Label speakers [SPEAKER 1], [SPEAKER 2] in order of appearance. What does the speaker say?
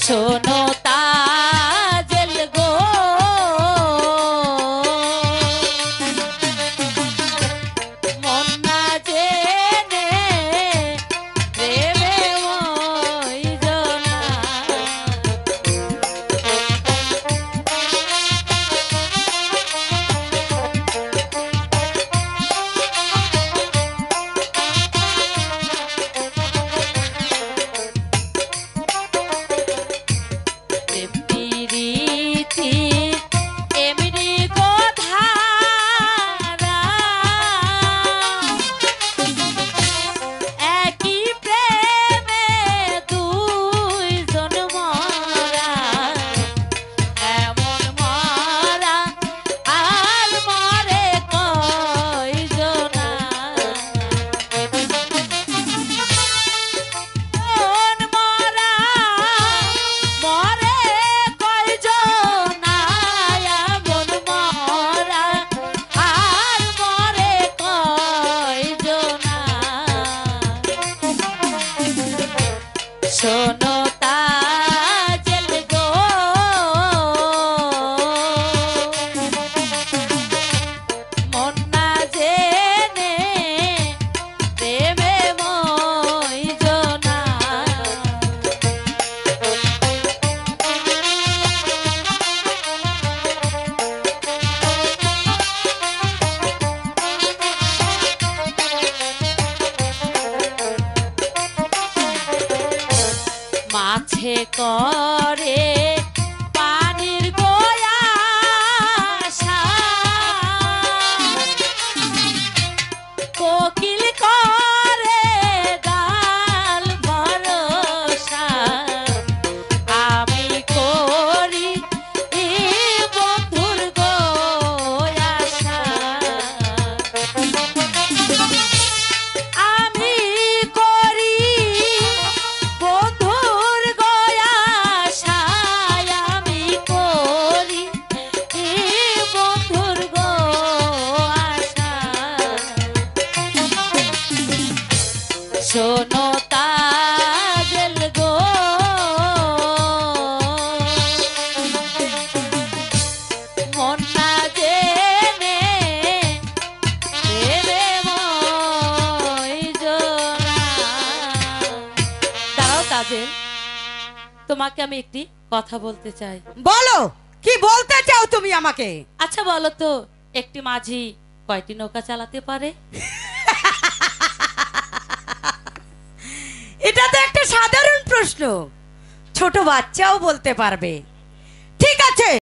[SPEAKER 1] শোনো তাজেল গো মন না জেনে প্রেমে ওই জনা শোনো তাজেল গো মন না জেনে প্রেমে মই জনা মাছে করে পানির গোয়াশা কোকিল করে গাল ভরসা আমি করি বন্ধুর গোয়াশা আমি করি বন্ধুর গোয়াশা আমি করি বন্ধুর গোয়াশা শোনো তাজেল গো মন না জেনে প্রেমে মই জনা দাঁড়াও তাজেল তোমাকে আমি একটি কথা বলতে চাই
[SPEAKER 2] বলো কি বলতে চাও তুমি আমাকে?
[SPEAKER 1] আচ্ছা বলো তো একটি মাঝি কয়টি নৌকা চালাতে পারে?
[SPEAKER 2] এটা তো একটা সাধারণ প্রশ্ন, ছোট বাচ্চাও বলতে পারবে। ঠিক আছে।